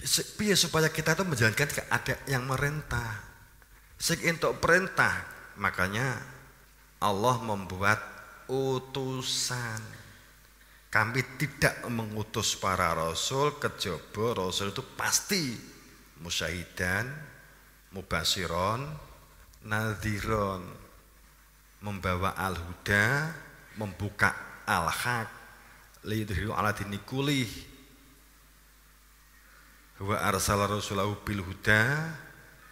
Piye supaya kita itu menjalankan ada yang merintah. Sing entuk perintah, makanya Allah membuat utusan. Kami tidak mengutus para rasul kejaba rasul itu pasti musyahidan, mubasyiron, nadhiron, membawa al-huda, membuka al-haq, liyudhiru ala dini kulih. Wa arsala rasulahu bil huda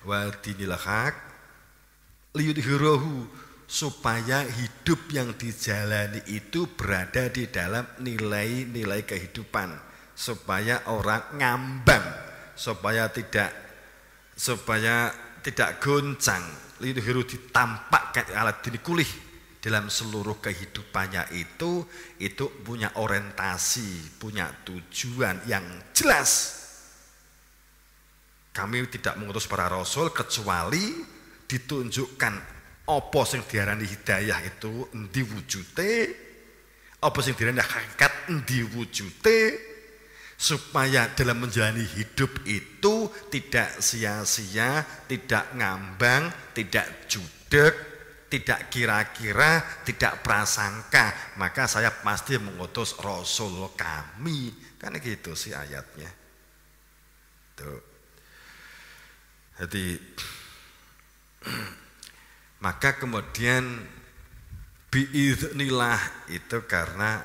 wa dinil haq liyudhirahu, supaya hidup yang dijalani itu berada di dalam nilai-nilai kehidupan, supaya orang ngambang, supaya tidak goncang. Liyudhiru ditampakkan ala dini kulih, dalam seluruh kehidupannya itu punya orientasi, punya tujuan yang jelas. Kami tidak mengutus para rasul kecuali ditunjukkan apa sing diarani hidayah itu endi wujute, apa sing diarani hakikat endi wujute, supaya dalam menjalani hidup itu tidak sia-sia, tidak ngambang, tidak judek, tidak kira-kira, tidak prasangka. Maka saya pasti mengutus rasul kami. Kan gitu sih ayatnya. Tuh. Jadi maka kemudian biiznillah itu karena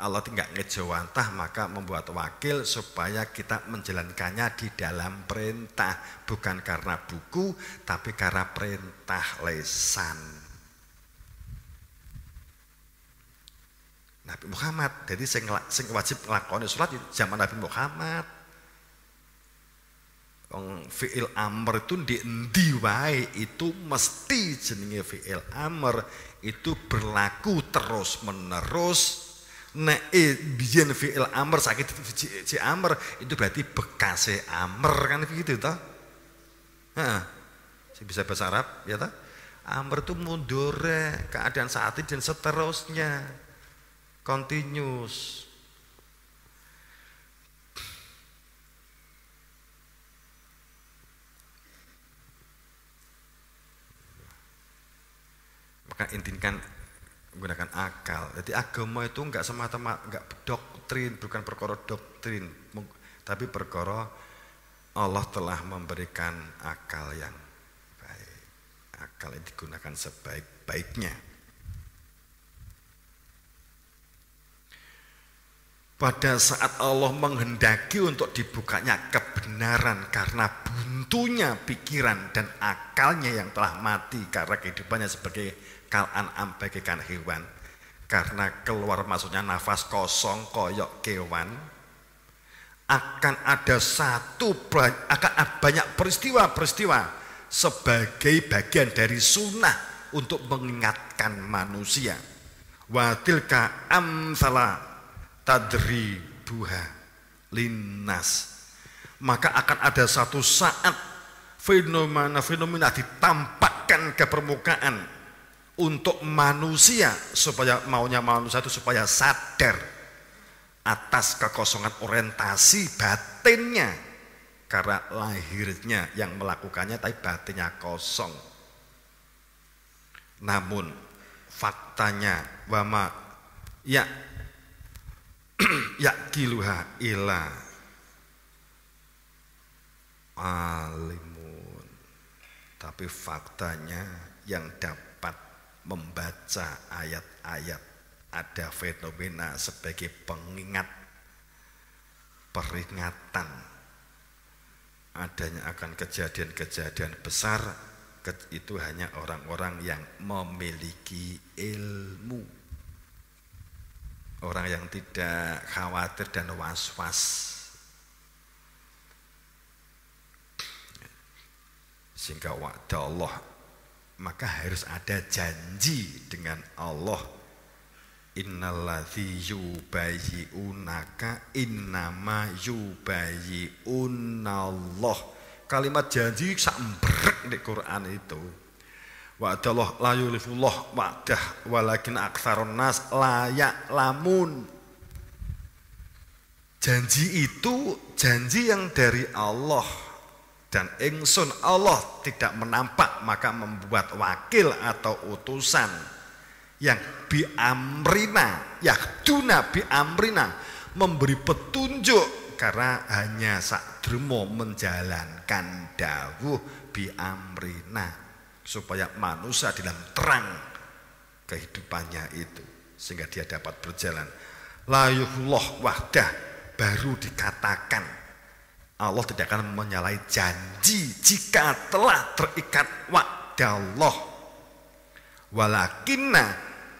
Allah tidak ngejawantah, maka membuat wakil supaya kita menjalankannya di dalam perintah, bukan karena buku tapi karena perintah lesan Nabi Muhammad. Jadi sing wajib nglakoni salat zaman Nabi Muhammad. Fi'il amr itu di endi wae itu mesti jenenge fi'il amr itu berlaku terus menerus. Nek biyen fi'il amr sakit si amr itu berarti bekase amr, kan begitu toh? Heeh. Si bisa bahasa Arab ya toh? Amr itu mundur keadaan saat ini dan seterusnya. Continuous. Maka intikan menggunakan akal. Jadi agama itu enggak semata-mata enggak doktrin, bukan perkara doktrin, tapi perkara Allah telah memberikan akal yang baik. Akal yang digunakan sebaik-baiknya. Pada saat Allah menghendaki untuk dibukanya kebenaran karena buntunya pikiran dan akalnya yang telah mati karena kehidupannya sebagai kal-an'am bagaikan hewan, karena keluar masuknya nafas kosong koyok kewan, akan ada banyak peristiwa-peristiwa sebagai bagian dari sunnah untuk mengingatkan manusia. Wa tilka amsala tadri buha linnas, maka akan ada satu saat fenomena ditampakkan ke permukaan untuk manusia, supaya maunya manusia itu supaya sadar atas kekosongan orientasi batinnya, karena lahirnya yang melakukannya tapi batinnya kosong. Namun faktanya wama ya yakiluha ila alimun, tapi faktanya yang dapat membaca ayat-ayat ada fenomena sebagai pengingat, peringatan adanya akan kejadian-kejadian besar, itu hanya orang-orang yang memiliki ilmu, orang yang tidak khawatir dan was-was. Sehingga wa'da Allah, maka harus ada janji dengan Allah. Innalladzi yubayyi'unaka innama yubayyi'unallah. Kalimat janji sak mbrek di Quran itu. Wa'dallah la yulifullah wa'dah walakin aktsarun nas la ya'lamun. Janji itu janji yang dari Allah, dan ingsun Allah tidak menampak, maka membuat wakil atau utusan yang biamrina, yahduna biamrina, memberi petunjuk karena hanya sakdremo menjalankan dawuh biamrina supaya manusia dalam terang kehidupannya itu sehingga dia dapat berjalan. Layuhullah wahdah, baru dikatakan Allah tidak akan menyalahi janji jika telah terikat wa'dallah. Walakinna,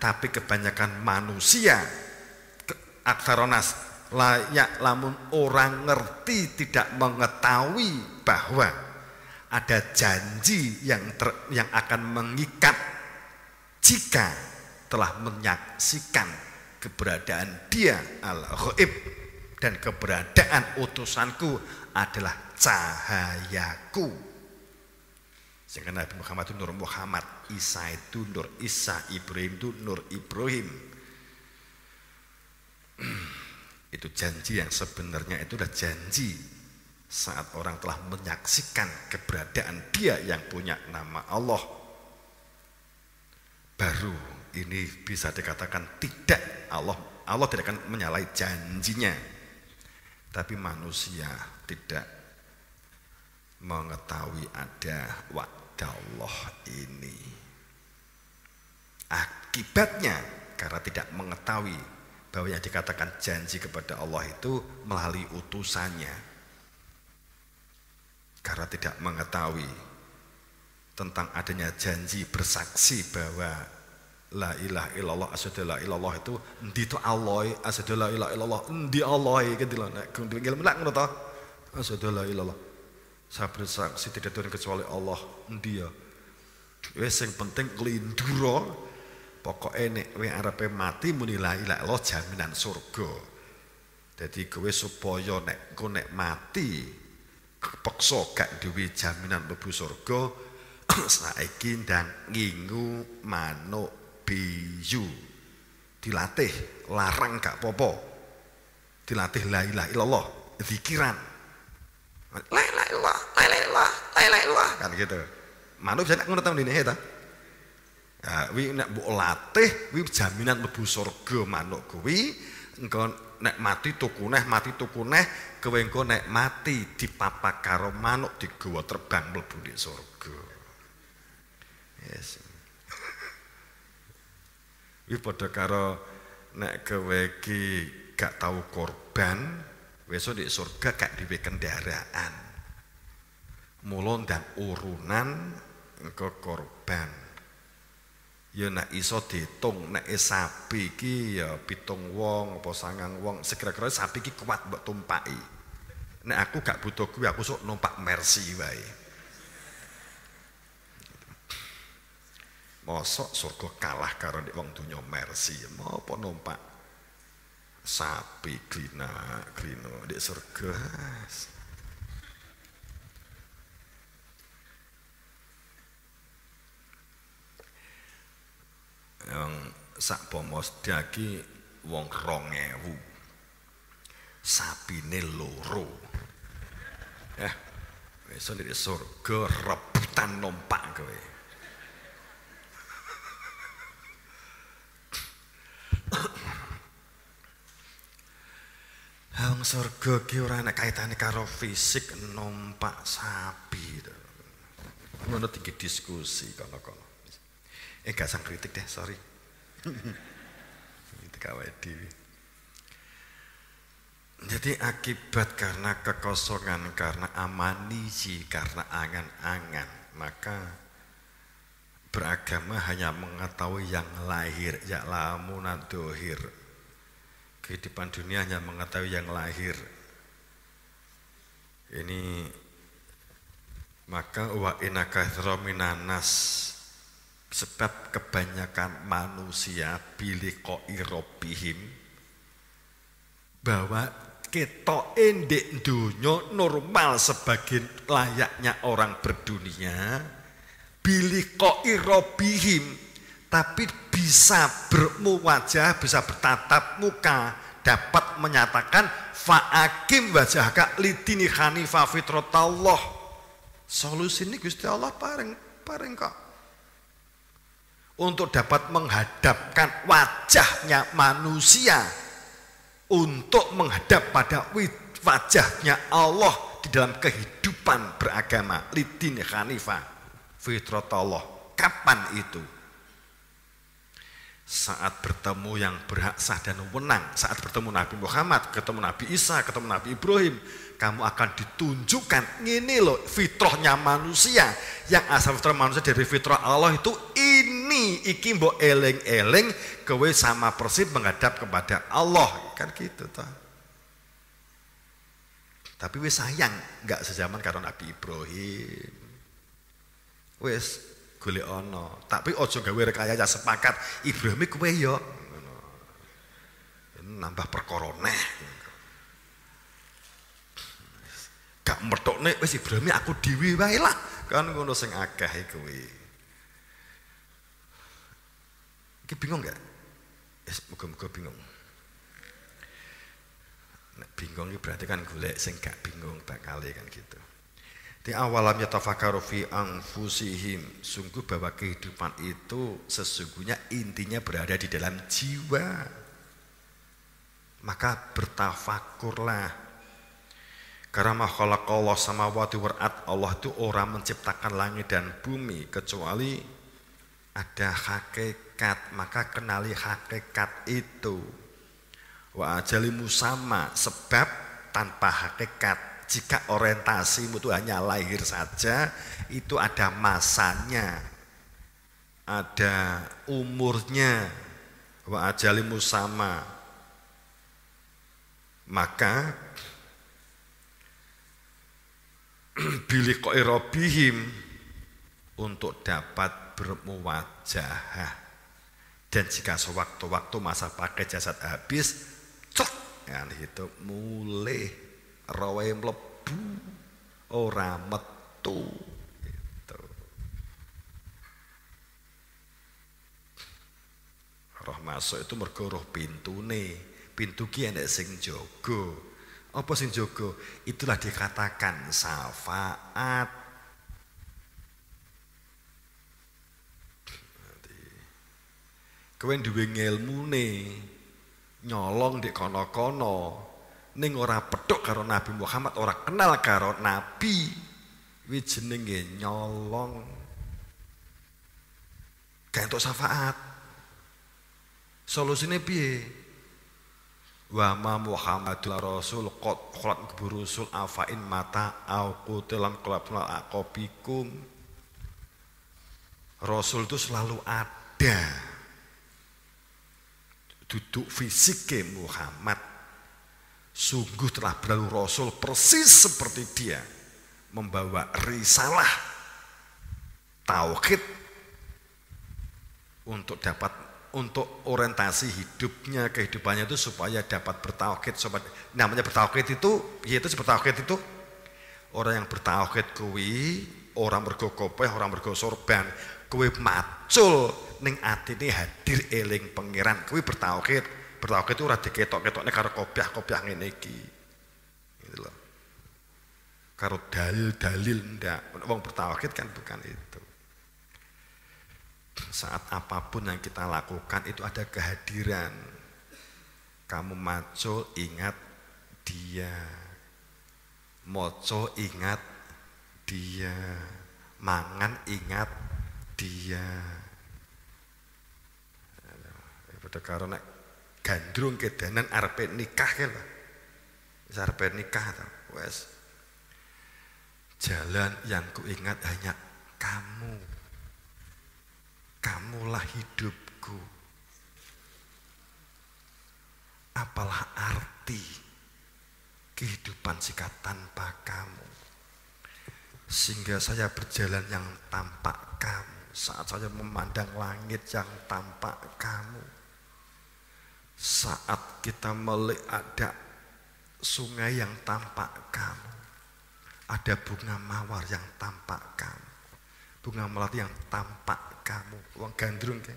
tapi kebanyakan manusia aksaronas layak lamun orang ngerti, tidak mengetahui bahwa ada janji yang akan mengikat jika telah menyaksikan keberadaan dia al-ghaib, dan keberadaan utusanku adalah cahayaku. Sehingga Nabi Muhammad itu Nur Muhammad, Isa itu Nur Isa, Ibrahim itu Nur Ibrahim. Itu janji yang sebenarnya itu adalah janji saat orang telah menyaksikan keberadaan dia yang punya nama Allah. Baru ini bisa dikatakan tidak, Allah tidak akan menyalahi janjinya. Tapi manusia tidak mengetahui ada wa'dallah ini. Akibatnya karena tidak mengetahui bahwa yang dikatakan janji kepada Allah itu melalui utusannya. Karena tidak mengetahui tentang adanya janji bersaksi bahwa la ilaha illallah, asyhadu la ilallah itu endi to Allah, asyhadu la ilaha illallah endi Allah gitu lho. Nek ngil melak ngono to, asyhadu la ilallah, saya bersaksi tidak Tuhan kecuali Allah, endi ya wis sing penting glindura, pokoke nek kowe arepe mati muni la ilaha illallah jaminan surga. Dadi kowe supaya nek engko nek mati kepeksa gak duwe jaminan mlebu surga, saiki ndang ngingu manuk biyu, dilatih larang gak popo, dilatih la ilaha illallah, zikiran la ilaha illallah, la ilaha illallah, la ilaha illallah, kan gitu. Manuk bisa ngono ta ndene ta. Ya, wi nek mbok latih wi jaminan mlebu surga manuk kuwi. Engko nek mati tuku neh kowe engko nek mati dipapak karo manuk digawa terbang mlebu di surga. Yes. Wi padha karo nek kowe iki gak tau korban, wis di surga gak duwe kendaraan. Mula ndang urunan engko korban. Ya nek iso diitung, nek sapi iki ya 7 wong apa 9 wong, sekira-kira sapi iki kuat mbok tumpaki. Nek aku gak butuh kuwi, aku sok numpak Mercy wae. Mosok surga kalah karo nek wong donya Mercy, apa numpak sapi glino di surga. Yang sak pomos diaki wong 2000, sapine loro. Wis di surga rebutan numpak kowe. Wong surga ki ora ana kaitane karo fisik numpak sapi. Ngono tinggi diskusi kono-kono. Gak sang kritik deh, sorry. Itu kawai diri. Jadi akibat karena kekosongan, karena amanisi, karena angan-angan, maka beragama hanya mengetahui yang lahir, ya lamunan dohir. Kehidupan dunia hanya mengetahui yang lahir. Ini maka wa inna katsira minan nas, sebab kebanyakan manusia biliqa'i rabbihim, bahwa ketok endek dunya normal sebagai layaknya orang berdunia, biliqa'i rabbihim, tapi bisa bermuwajah, bisa bertatap muka dapat menyatakan fa'akim wajhaka lidini hanifah fitratallah. Solusi ini Gusti Allah paring kok. Untuk dapat menghadapkan wajahnya manusia untuk menghadap pada wajahnya Allah di dalam kehidupan beragama lidini hanifah fitratallah. Kapan itu? Saat bertemu yang berhak sah dan wewenang, saat bertemu Nabi Muhammad, ketemu Nabi Isa, ketemu Nabi Ibrahim, kamu akan ditunjukkan ini loh fitrahnya manusia, yang asal fitrah manusia dari fitrah Allah itu ini, iki mbok eleng-eleng kowe sama persis menghadap kepada Allah, kan gitu toh. Tapi wis sayang nggak sejaman karo Nabi Ibrahim. Wis golek ono, tapi ojo gawe rekayasa sepakat Ibrahim kowe yo ngono. Nambah perkara neh. Gak metokne wis Ibrahim aku dhewe wae lah. Kan ngono sing akeh kuwi. Iki bingung gak? Wis muga-muga bingung. Nek bingung iki berarti kan golek sing gak bingung bakale kan gitu. Di awalam yatafakkaru fi anfusihim, sungguh bahwa kehidupan itu sesungguhnya intinya berada di dalam jiwa. Maka bertafakurlah. Karena ma khalaqallahu samawati wal ard, Allah itu orang menciptakan langit dan bumi kecuali ada hakikat, maka kenali hakikat itu. Wa ajali musamma, sebab tanpa hakikat. Jika orientasimu itu hanya lahir saja, itu ada masanya, ada umurnya, wa ajalimu sama. Maka biliqa'i rabbihim, untuk dapat bermuwajahah. Dan jika sewaktu-waktu masa pakai jasad habis, cek, kan itu mulai rawe mlebu ora metu gitu. Roh masuk itu mergo roh pintune. Pintu ki enek sing jaga. Apa sing jaga? Itulah dikatakan syafaat. Kowe duwe ngelmune nyolong di kono-kono ning ora petuk karo Nabi Muhammad, ora kenal karo Nabi, kuwi jenenge nyolong. Gak entuk syafaat. Solusine piye? Wa ma Muhammadul Rasul qad khalat burusul afain mata au qutilan qalbul aqabikum. Rasul itu selalu ada. Duduk fisike Muhammad. Sungguh telah berlalu Rasul persis seperti dia, membawa risalah tauhid untuk orientasi hidupnya, kehidupannya itu supaya dapat bertauhid. Namanya bertauhid itu, yaitu bertauhid itu orang yang bertauhid kuwi orang mergo kopeh, orang mergo sorban, kuwi macul ning atine hadir eling pangeran, kuwi bertauhid. Bertauhid itu ora diketok-ketokne karo kopiah-kopiah ngene iki. Gitu loh. Karo dalil-dalil ndak. Wong bertauhid kan bukan itu. Saat apapun yang kita lakukan itu ada kehadiran. Kamu maco ingat dia. Moco ingat dia. Mangan ingat dia. Pada karo nek gandrung kedanan arepe nikah kan lho. Wis arepe nikah to. Wes. Jalan yang kuingat hanya kamu. Kamulah hidupku. Apalah arti kehidupan jika tanpa kamu? Sehingga saya berjalan yang tanpa kamu. Saat saya memandang langit yang tanpa kamu. Saat kita melihat ada sungai yang tampak kamu, ada bunga mawar yang tampak kamu, bunga melati yang tampak kamu, wong gandrung kan.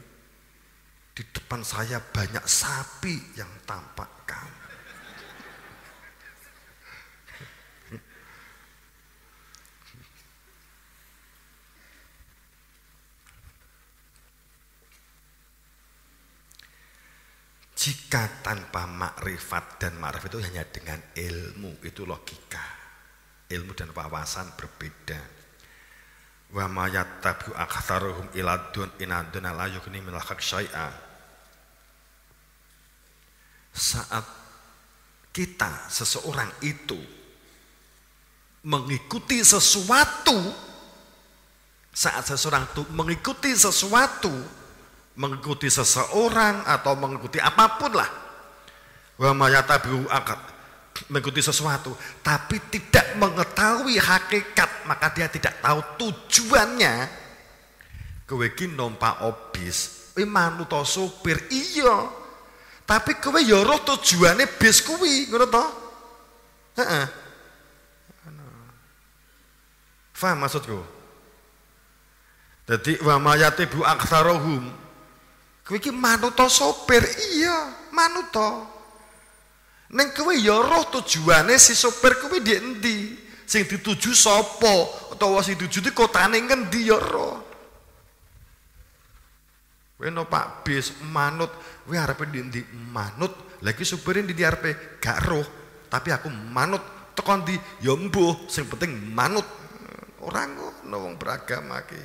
Di depan saya banyak sapi yang tampak kamu. Jika tanpa makrifat, dan makrifat itu hanya dengan ilmu, itu logika. Ilmu dan wawasan berbeda. Wa ma yattabi'u aktsaruhum ila dun inadun la yughni minal haqq syai'a. Saat kita, seseorang itu mengikuti sesuatu, saat seseorang itu mengikuti sesuatu, mengikuti seseorang atau mengikuti apapun lah, wa ma yattabi'u mengikuti sesuatu tapi tidak mengetahui hakikat, maka dia tidak tahu tujuannya. Kowe iki numpak bis, manut to supir, iya, tapi kowe ya roh tujuane bis kuwi, ngono to? Heeh. Paham maksudku? Jadi wa ma yatibu aktsaruhum, kowe iki manut to sopir, iya, manut to. Ning kowe ya roh tujuane si sopir kuwi ndek endi? Sing dituju sapa? Utawa sing dituju kotane ngendi ya roh. Kowe numpak bis manut, kowe arepe ndi manut. Lah iki supire ndi arepe gak roh, tapi aku manut tekan ndi ya mbuh, sing penting manut. Ora ngono wong beragama ki.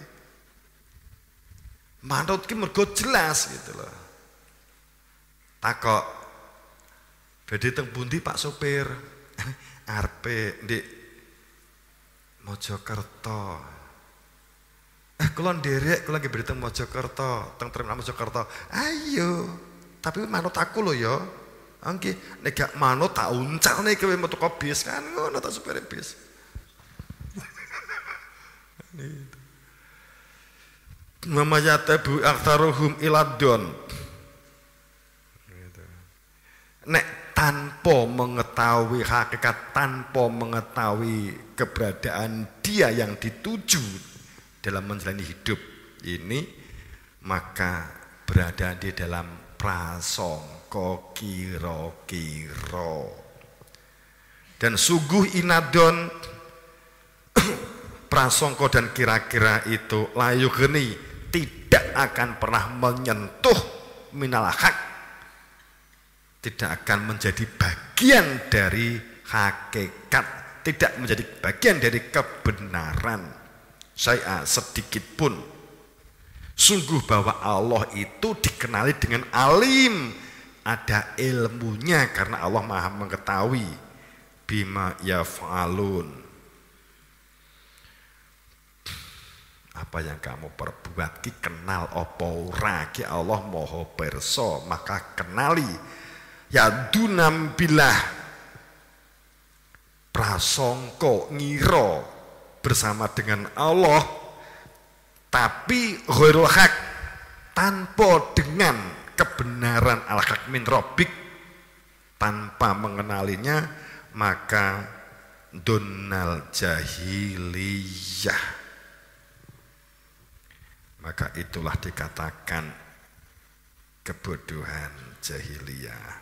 Manut ki mergo jelas gitu loh. Takok, badhe teng pundi Pak sopir? Arepe ndek Mojokerto. Kula nderek, kula nggih badhe teng Mojokerto, teng terminal Mojokerto. Ayo, tapi manut aku lho ya. Nggih, nek gak manut tak uncalne kowe metu ke bis kan ngono ta supir bis. Mama yatabu aktsaruhum iladon. Nek tanpa mengetahui hakikat, tanpa mengetahui keberadaan dia yang dituju dalam menjalani hidup ini, maka berada di dalam prasangka kira-kira. Dan sungguh inadon prasangka dan kira-kira itu layu geni, tidak akan pernah menyentuh minal haq, tidak akan menjadi bagian dari hakikat, tidak menjadi bagian dari kebenaran saya sedikit pun. Sungguh bahwa Allah itu dikenali dengan alim, ada ilmunya karena Allah maha mengetahui bima yaf'alun, apa yang kamu perbuat ki kenal apa ora, ki Allah maha pirsa, maka kenali. Ya dunam bilah, prasangka ngira bersama dengan Allah, tapi ghairul haq, tanpa dengan kebenaran al-haq min rabbik, tanpa mengenalinya, maka dunnal jahiliyah, maka itulah dikatakan kebodohan jahiliyah.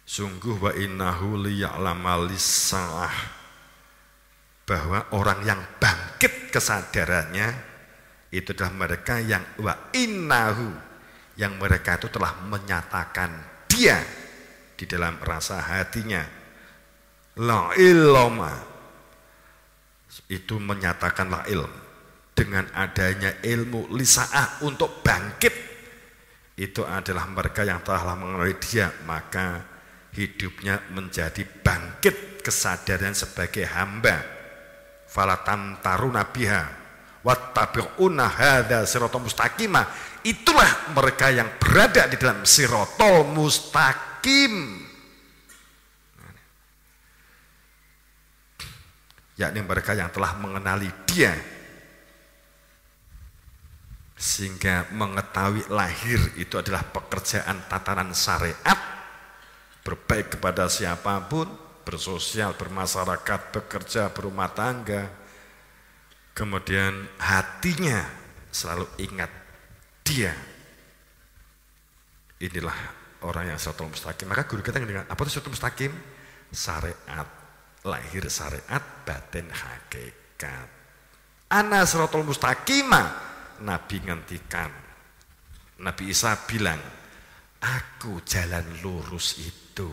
Sungguh wa innahu liya'lamal lisaah, bahwa orang yang bangkit kesadarannya itu adalah mereka yang wa innahu, yang mereka itu telah menyatakan dia di dalam rasa hatinya la ilma, itu menyatakan la ilm, dengan adanya ilmu lisaah untuk bangkit, itu adalah mereka yang telah mengenali dia, maka hidupnya menjadi bangkit kesadaran sebagai hamba. Falatan taruna biha wattabi'una hadza siratal mustaqimah, itulah mereka yang berada di dalam siratal mustaqim, yakni mereka yang telah mengenali dia sehingga mengetahui lahir itu adalah pekerjaan tatanan syariat, berbaik kepada siapapun, bersosial, bermasyarakat, bekerja, berumah tangga. Kemudian hatinya selalu ingat dia. Inilah orang yang siratal mustaqim. Maka guru kita dengan apa itu siratal mustaqim? Syariat, lahir syariat, batin hakikat. Ana siratal mustaqimah, Nabi ngendikan. Nabi Isa bilang, Aku jalan lurus itu.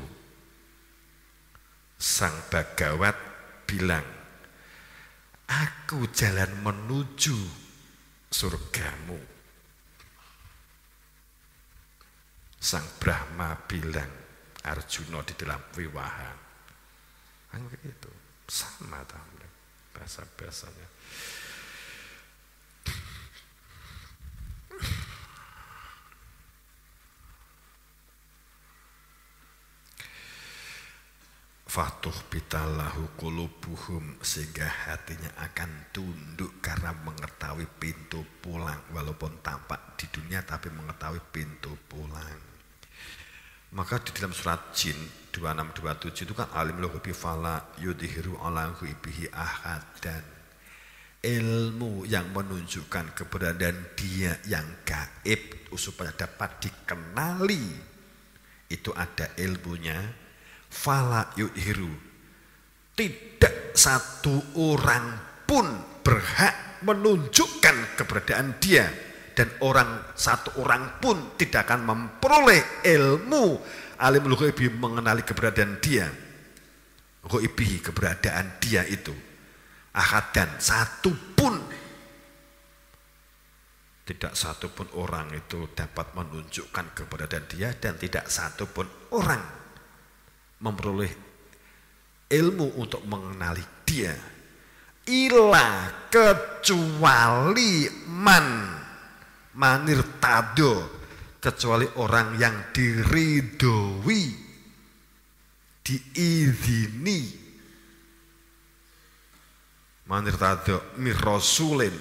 Sang Bagawat bilang, aku jalan menuju surgamu. Sang Brahma bilang, Arjuna di dalam wiwaha. Itu sama bahasa-bahasanya. Fatuh bitalahu qulubuhum, sehingga hatinya akan tunduk karena mengetahui pintu pulang, walaupun tampak di dunia tapi mengetahui pintu pulang. Maka di dalam surat Jin 2627 itu kan alim lahu fala yudhiru ala ghaibihi ahadan. Ilmu yang menunjukkan keberadaan dia yang gaib supaya dapat dikenali, itu ada ilmunya. Fala yudhiru, tidak satu orang pun berhak menunjukkan keberadaan dia, dan satu orang pun tidak akan memperoleh ilmu alimul ghaibi mengenali keberadaan dia, ghaibi keberadaan dia itu ahadan, satu pun, tidak satu pun orang itu dapat menunjukkan keberadaan dia, dan tidak satu pun orang memperoleh ilmu untuk mengenali dia, ila kecuali manir tado, kecuali orang yang diridhoi, diizini, manir tado mirosulin,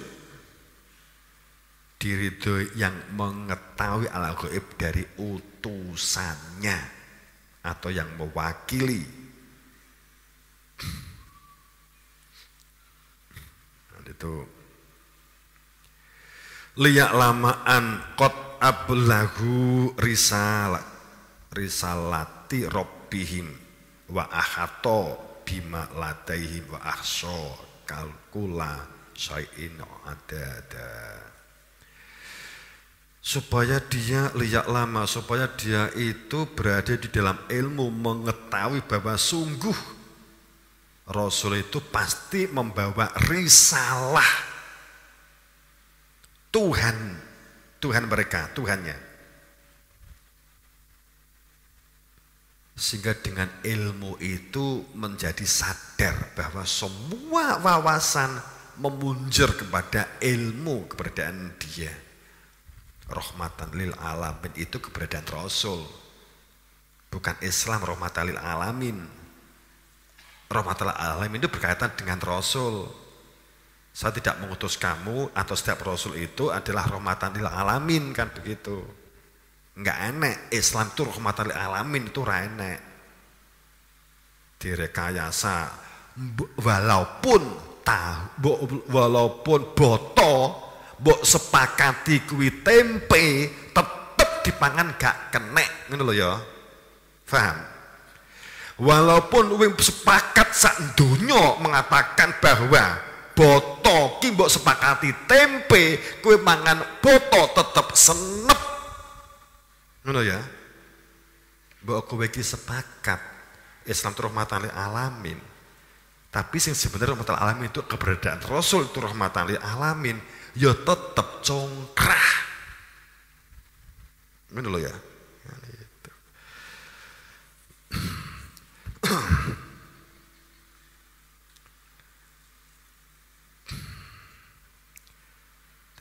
diridhoi yang mengetahui al ghaib dari utusannya atau yang mewakili. Itu liyak lamaan qad ablahu risalati rabbihim wa ahato bima ladaihim wa ahsa kalkula syai'in adada. Supaya dia liyak lama, supaya dia itu berada di dalam ilmu, mengetahui bahwa sungguh Rasul itu pasti membawa risalah Tuhan mereka, Tuhannya. Sehingga dengan ilmu itu menjadi sadar bahwa semua wawasan memunjur kepada ilmu keberadaan dia. Rahmatan lil alamin itu keberadaan Rasul, bukan Islam rahmatan lil alamin. Rahmatan lil alamin itu berkaitan dengan Rasul. Saya tidak mengutus kamu, atau setiap Rasul itu adalah rahmatan lil alamin, kan begitu. Enggak enek, Islam itu rahmatan lil alamin, itu ra enek. Direkayasa walaupun boto mbok sepakati kuwi tempe tetep dipangan gak kenek, ngono lho ya. Paham? Walaupun wing sepakat sak donya mengatakan bahwa boto ki mbok sepakati tempe, kuwi mangan boto tetep senep. Ngono ya. Mbok kowe iki sepakat Islam itu rahmatan lil alamin. Tapi sing sebenarnya rahmatan lil alamin itu keberadaan Rasul itu rahmatan lil alamin. Ya tetap congkrah. Ini dulu ya.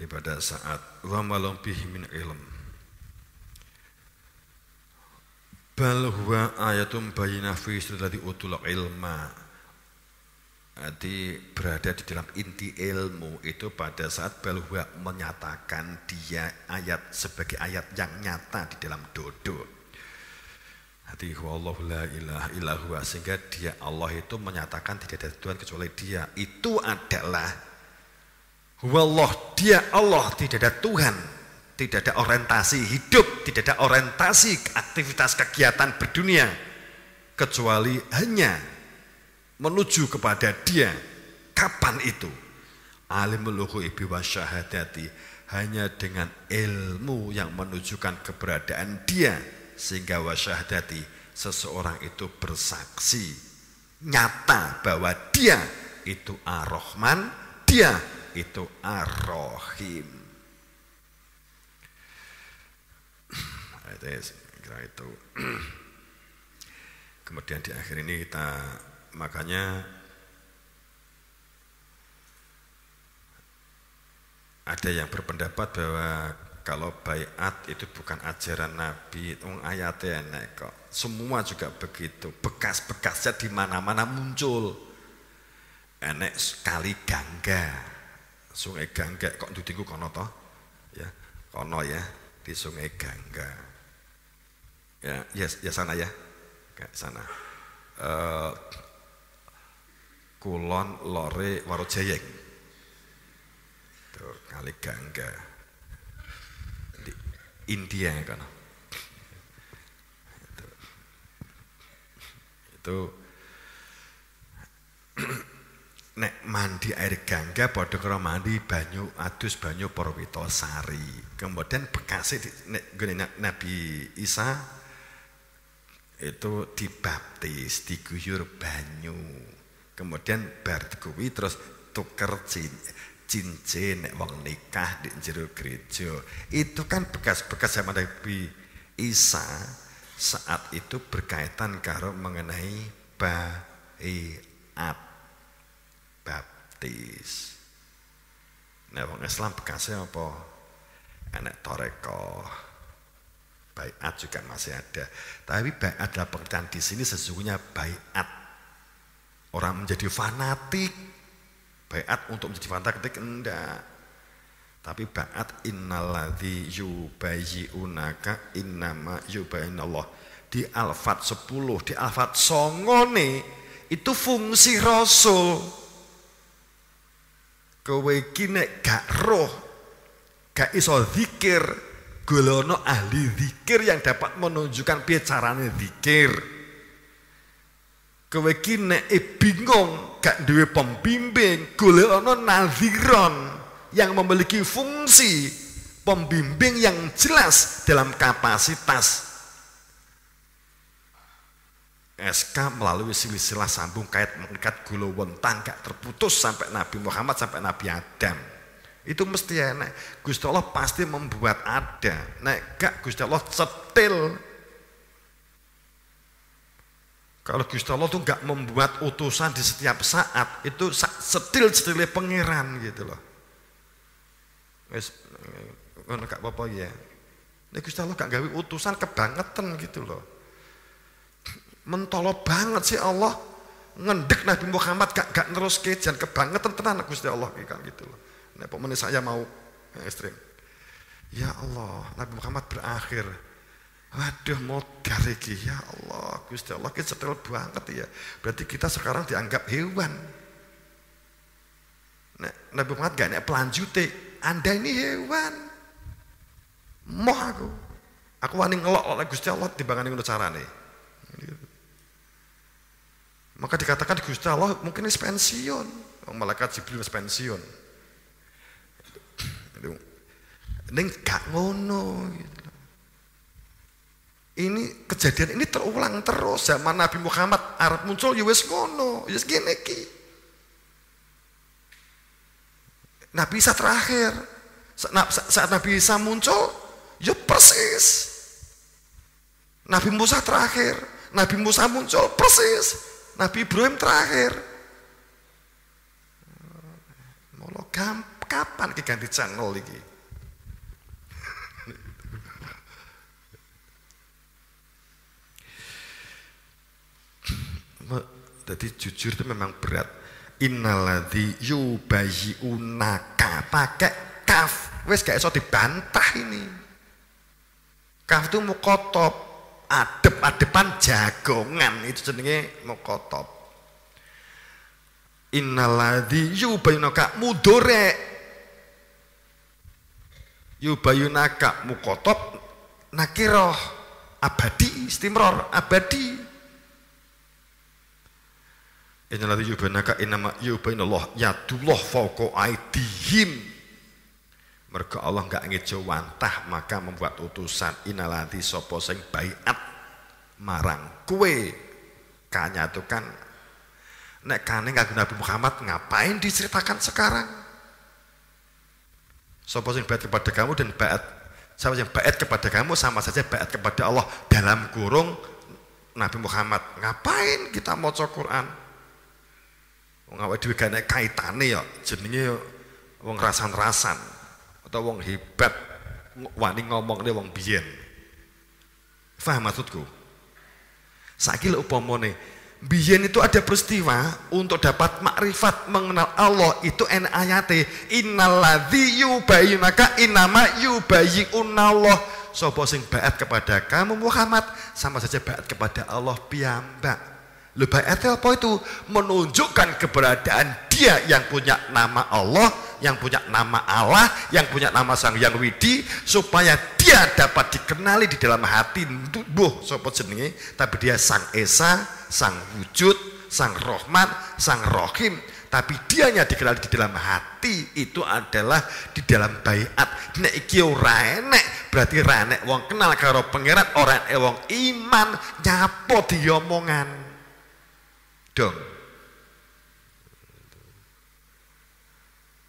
Pada saat wa malum bihi min ilm bal huwa ayatum bayyinah fi sudati utul ilma. Jadi berada di dalam inti ilmu itu pada saat balwa menyatakan dia ayat sebagai ayat yang nyata di dalam dodo. Jadi wallahu la ilaha illa huwa, sehingga dia Allah itu menyatakan tidak ada Tuhan kecuali dia. Itu adalah wallah, dia Allah, tidak ada Tuhan, tidak ada orientasi hidup, tidak ada orientasi aktivitas kegiatan berdunia kecuali hanya menuju kepada dia. Kapan itu? Alimul ghaibi wasyahadati, hanya dengan ilmu yang menunjukkan keberadaan dia sehingga wasyahadati seseorang itu bersaksi nyata bahwa dia itu Ar-Rahman, dia itu Ar-Rahim. Itu. Kemudian di akhir ini kita makanya ada yang berpendapat bahwa kalau baiat itu bukan ajaran Nabi, ayatnya enak kok. Semua juga begitu, bekas-bekasnya di mana-mana muncul. Enek kali Gangga, Sungai Gangga kok dudingku kono toh, ya kono ya di Sungai Gangga. Ya, yes, ya sana ya, ke sana. Kulon Lore Warojayeng, tuh kali Gangga di India kan. Itu nek mandi air Gangga padha karo mandi banyu adus banyu Parwitasari. Kemudian bekasnya nek Nabi Isa itu dibaptis, diguyur banyu. Kemudian bar kuwi terus tuker cincin nek wong nikah di jero gereja. Itu kan bekas-bekas zaman Nabi Isa saat itu berkaitan karo mengenai baiat baptis. Nah wong Islam bekasnya apa? Enek toreko. Baiat juga masih ada. Tapi baiat adalah pengertian di sini sesungguhnya baiat orang menjadi fanatik. Baiat untuk menjadi fanatik enggak. Tapi baiat innalladzi yubayyi'unaka innama yubayyinallah. Di Al-Fat 10, di Al-Fat 9 itu fungsi Rasul. Kowe iki nek gak roh, gak iso zikir, golono ahli zikir yang dapat menunjukkan piye carane zikir. Kowe iki nek bingung, gak duwe pembimbing, golono naziron yang memiliki fungsi pembimbing yang jelas dalam kapasitas SK melalui silsilah sambung kait mengikat gulu wentang gak terputus sampai Nabi Muhammad sampai Nabi Adam. Itu mesti enak. Gusti Allah pasti membuat ada. Nek gak Gusti Allah setil. Kalau Gusti Allah tuh gak membuat utusan di setiap saat, itu setil-setilnya pangeran gitu loh. Wes ngono gak apa-apa ya. Nek Gusti Allah gak gawe utusan kebangetan gitu loh. Mentolo banget sih Allah ngendek Nabi Muhammad gak terus kejan kebangetan tenan Gusti Allah kan gitu loh. Nek pemene saya mau ekstrim. Ya Allah, Nabi Muhammad berakhir. Waduh modar iki ya Allah, Gusti Allah ki setel banget ya. Berarti kita sekarang dianggap hewan. Nek Nabi Muhammad gak nek pelanjute, Anda ini hewan. Moh aku. Aku wani ngelok oleh Gusti Allah timbangane ngono carane. Maka dikatakan Gusti Allah mungkin ini pensiun. Malaikat Jibril pensiun. Ini gak ngono gitu. Ini kejadian ini terulang terus zaman Nabi Muhammad Arab muncul ya wis ngono, ya gini iki. Nabi Isa terakhir. Saat Nabi Isa muncul, ya persis. Nabi Musa terakhir, Nabi Musa muncul persis. Nabi Ibrahim terakhir. Molo kapan ki ganti channel iki? Jadi jujur itu memang berat. Innalladzi yubayyi'unaka pakai kaf. Wes gak iso dibantah ini. Kaf itu muqatab. Adep-adepan jagongan itu jenenge muqatab. Innalladzi yubayyunaka mudhari. Yubayyunaka muqatab nakirah abadi istimrar abadi. Innalladzi yubayyunaka innama yubayyinallah yadullah fawqa aydihim. Mergo Allah enggak ngejo wantah maka membuat utusan inalati sapa sing baiat marang kue kanyatukan nek kane kanggo Nabi Muhammad ngapain diceritakan sekarang? Sapa sing baiat kepada kamu dan baiat siapa yang baiat kepada kamu sama saja baiat kepada Allah dalam kurung Nabi Muhammad. Ngapain kita maca Quran? Wong awake dhewe gak nek kaitane ya jenenge wong rasan-rasan atau wong hebat wani ngomongne wong biyen. Paham maksudku? Saiki lek upamane biyen itu ada peristiwa untuk dapat makrifat mengenal Allah itu enak ayate innalladzi yubayyinaka innama yubayyinallah. Sapa sing baiat kepada kamu Muhammad sama saja baiat kepada Allah piyambak. Lho baiat apa itu? Menunjukkan keberadaan dia yang punya nama Allah, yang punya nama Allah, yang punya nama Sang Hyang Widi, supaya dia dapat dikenali di dalam hati tubuh sapa jenenge, tapi dia Sang Esa, Sang Wujud, Sang Rahman, Sang Rahim, tapi dianya dikenali di dalam hati itu adalah di dalam baiat. Nek iki ora enek, berarti ora enek wong kenal karo pangeran, ora enek wong iman, nyapo diomongan. Dong.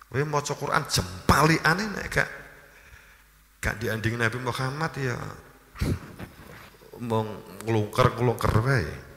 Kowe maca Quran jempaliane nek gak dianding Nabi Muhammad ya mong nglungker-nglungker wae.